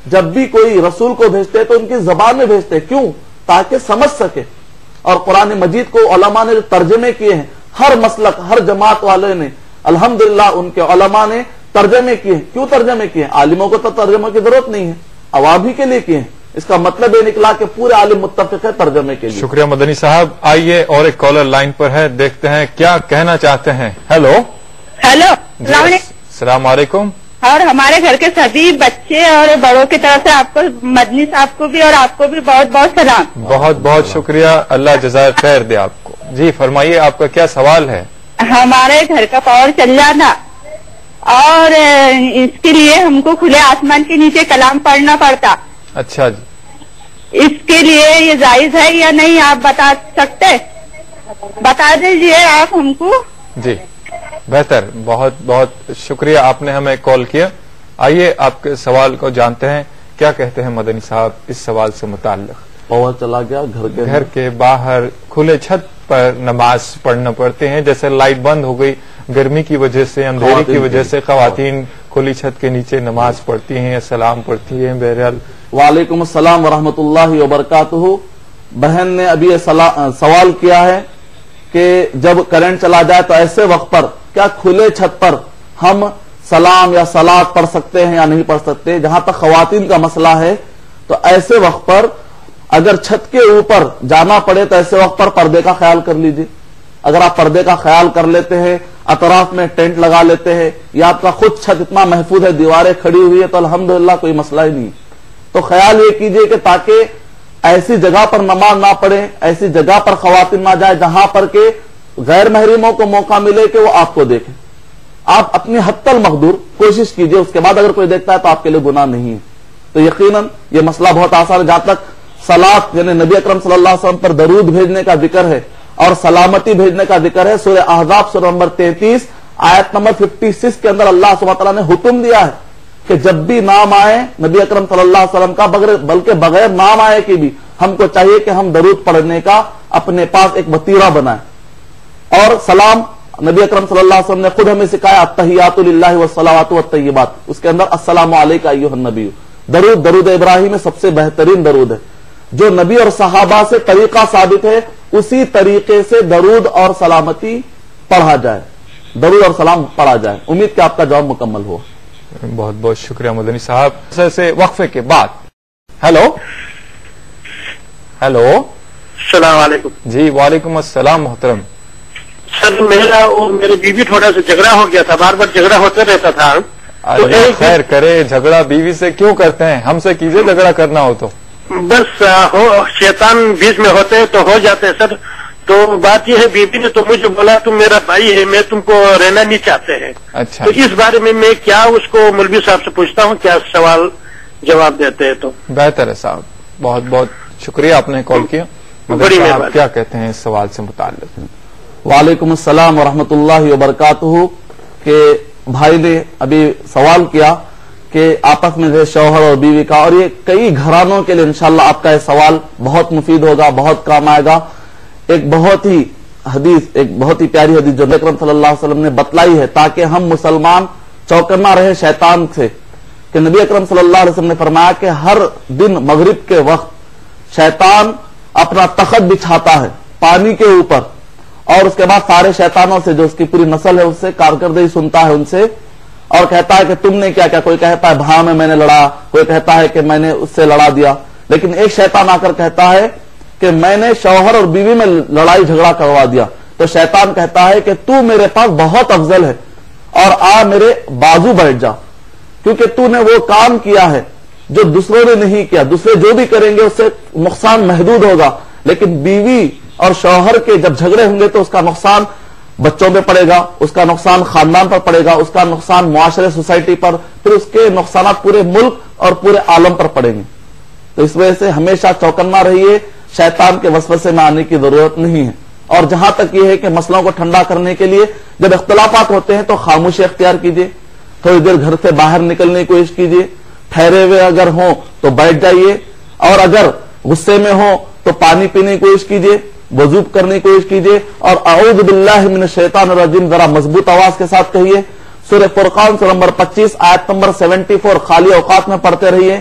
جب بھی کوئی رسول کو بھیجتے تو ان کی زبان میں بھیجتے، کیوں؟ تاکہ سمجھ سکے. اور قرآن مجید کو علماء نے ترجمے کیے ہیں، ہر مسلک ہر جماعت والے نے الحمدللہ ان کے علماء نے ترجمے کیے ہیں. کیوں ترجمے کیے ہیں؟ عالموں کو تو ترجمے کی ضرورت نہیں ہے، عوام ہی کے لیے کیے ہیں. اس کا مطلب یہ نکلا کہ پورے عالم متفق ہے ترجمے کے لیے. شکریہ مدنی صاحب. آئیے اور ایک کالر لائن پر ہے، دیکھتے ہیں کیا کہنا چاہتے ہیں. ہیلو السلام علیکم. اور ہمارے گھر کے سبھی بچے اور بڑوں کی طرف سے آپ کو، مدنی صاحب کو بھی اور آپ کو بھی بہت بہت سلام. بہت بہت شکریہ، اللہ جزائے خیر دے آپ کو. جی فرمائیے، آپ کا کیا سوال ہے؟ ہمارے گھر کا پاور چل جانا اور اس کے لیے ہم کو کھلے آسمان کے نیچے کلام پڑھنا پڑتا. اچھا جی، اس کے لیے یہ جائز ہے یا نہیں آپ بتا سکتے؟ بتا دیجئے آپ ہم کو. جی بہتر، بہت بہت شکریہ، آپ نے ہمیں کال کیا. آئیے آپ کے سوال کو جانتے ہیں، کیا کہتے ہیں مدنی صاحب اس سوال سے متعلق. پاور چلا گیا گھر کے باہر کھلے چھت پر نماز پڑھنا پڑتے ہیں، جیسے لائٹ بند ہو گئی گرمی کی وجہ سے، اندھیرے کی وجہ سے خواتین کھلی چھت کے نیچے نماز پڑھتی ہیں، سلام پڑھتی ہیں. بہرحال وعلیکم السلام ورحمۃ اللہ وبرکاتہ. بہن نے ابھی یہ سوال کیا ہے کہ جب کرنٹ چلا جائے تو ایسے وقت پر کیا کھلے چھت پر ہم سلام یا صلات پڑھ سکتے ہیں یا نہیں پڑھ سکتے؟ جہاں تک خواتین کا مسئلہ ہے تو ایسے وقت پر اگر چھت کے اوپر جانا پڑے تو ایسے وقت پر پردے کا خیال کر لیجئے. اگر آپ پردے کا خیال کر لیتے ہیں، اطراف میں ٹینٹ لگا لیتے ہیں، یا آپ کا خود چھت اتنا محفوظ ہے، دیواریں کھڑی ہوئی ہے، تو الحمدللہ کوئی مسئلہ ہی نہیں. تو خیال یہ کیجئے کہ تاکہ ایسی جگہ پر نماز نہ پڑھے، ایسی جگہ پر خواتین نہ جائے جہاں پر کہ غیر محرموں کو موقع ملے کہ وہ آپ کو دیکھیں. آپ اپنی حد المقدور کوشش کیجئے، اس کے بعد اگر کوئی دیکھتا ہے تو آپ کے لیے گناہ نہیں ہے. تو یقیناً یہ مسئلہ بہت آسان ہے. جہاں تک صلات یعنی نبی اکرم صلی اللہ علیہ وسلم پر درود بھیجنے کا ذکر ہے اور سلامتی بھیجنے کا ذکر ہے، سورہ احزاب سورہ نمبر 33 آیت نمبر 56 کے اندر اللہ سبحانہ تعالیٰ نے حکم دیا ہے کہ جب بھی نام آئے نبی اکرم صلی اللہ علیہ وسلم کا، بلکہ بغیر نام آئے کہ بھی ہم کو چاہیے کہ ہم درود پڑھنے کا اپنے پاس ایک وتیرہ بنائیں. اور سلام نبی اکرم صلی اللہ علیہ وسلم نے خود ہمیں سکھایا، التحیات للہ والصلوات والطیبات. اس کے اندر السلام علیک ایھا النبی. درود ابراہیم میں سب سے بہترین درود ہے. جو نبی اور صحابہ سے طریقہ ثابت ہے اسی طریقے سے درود اور سلامتی پڑھا جائے، درود اور سلام پڑھا جائے. امید کہ آپ کا جواب مکمل ہوا. بہت بہت شکریہ مدنی صاحب. سے وقفے کے بعد ہیلو السلام علیکم. جی وعلیکم السلام محترم. سر میرا اور میرے بیوی تھوڑا سا جھگڑا ہو گیا تھا، بار بار جھگڑا ہوتا رہتا تھا. اللہ خیر کرے. جھگڑا بیوی سے کیوں کرتے ہیں؟ ہم سے کیجئے جھگڑا کرنا ہو تو. بس شیطان بیچ میں ہوتے تو ہو جاتے سر. تو بات یہ ہے، بیوی نے تو مجھے بولا تم میرا بھائی ہے، میں تم کو رہنا نہیں چاہتے ہیں. اچھا، تو اس بارے میں کیا اس کو مولوی صاحب سے پوچھتا ہوں، کیا سوال جواب دیتے ہیں تو بہتر ہے صاحب. بہت بہت شکریہ آپ نے کال کیا. بڑی مہربانی. کیا کہتے ہیں اس سوال سے متعلق؟ وعلیکم السلام ورحمۃ اللہ وبرکاتہ. کہ بھائی نے ابھی سوال کیا کہ آپس میں شوہر اور بیوی کا، اور یہ کئی گھرانوں کے لیے انشاءاللہ آپ کا یہ سوال بہت مفید ہوگا، بہت کام آئے گا. ایک بہت ہی پیاری حدیث جو نبی اکرم صلی اللہ علیہ وسلم نے بتلائی ہے تاکہ ہم مسلمان چوکنا رہے شیطان سے، کہ نبی اکرم صلی اللہ علیہ وسلم نے فرمایا کہ ہر دن مغرب کے وقت شیطان اپنا تخت بچھاتا ہے پانی کے اوپر، اور اس کے بعد سارے شیطانوں سے جو اس کی پوری نسل ہے اس سے کارکردگی سنتا ہے ان سے، اور کہتا ہے کہ تم نے کیا کیا. کوئی کہتا ہے بھائی میں نے لڑا، کوئی کہتا ہے کہ میں نے اس سے لڑا دیا. لیکن ایک شیطان آ کر کہتا ہے کہ میں نے شوہر اور بیوی میں لڑائی جھگڑا کروا دیا. تو شیطان کہتا ہے کہ تو میرے پاس بہت افضل ہے اور آ میرے بازو بیٹھ جا، کیونکہ تو نے وہ کام کیا ہے جو دوسروں نے نہیں کیا. دوسرے جو بھی کریں گے اس سے نقصان محدود ہوگا، لیکن بیوی اور شوہر کے جب جھگڑے ہوں گے تو اس کا نقصان بچوں پہ پڑے گا، اس کا نقصان خاندان پر پڑے گا، اس کا نقصان معاشرے سوسائٹی پر، پھر اس کے نقصانات پورے ملک اور پورے عالم پر پڑیں گے. تو اس وجہ سے ہمیشہ چوکنا رہیے، شیطان کے وسوسے میں آنے کی ضرورت نہیں ہے. اور جہاں تک یہ ہے کہ مسئلوں کو ٹھنڈا کرنے کے لیے جب اختلافات ہوتے ہیں تو خاموشی اختیار کیجیے، تھوڑی دیر گھر سے باہر نکلنے کی کوشش کیجیے، ٹھہرے ہوئے اگر ہوں تو بیٹھ جائیے، اور اگر غصے میں ہوں تو پانی پینے کی کوشش کیجیے، وضو کرنے کی کوشش کیجیے، اور اعوذ باللہ من الشیطان الرجیم ذرا مضبوط آواز کے ساتھ کہیے. سورہ فرقان سورہ نمبر 25 آیت نمبر 74 خالی اوقات میں پڑھتے رہیے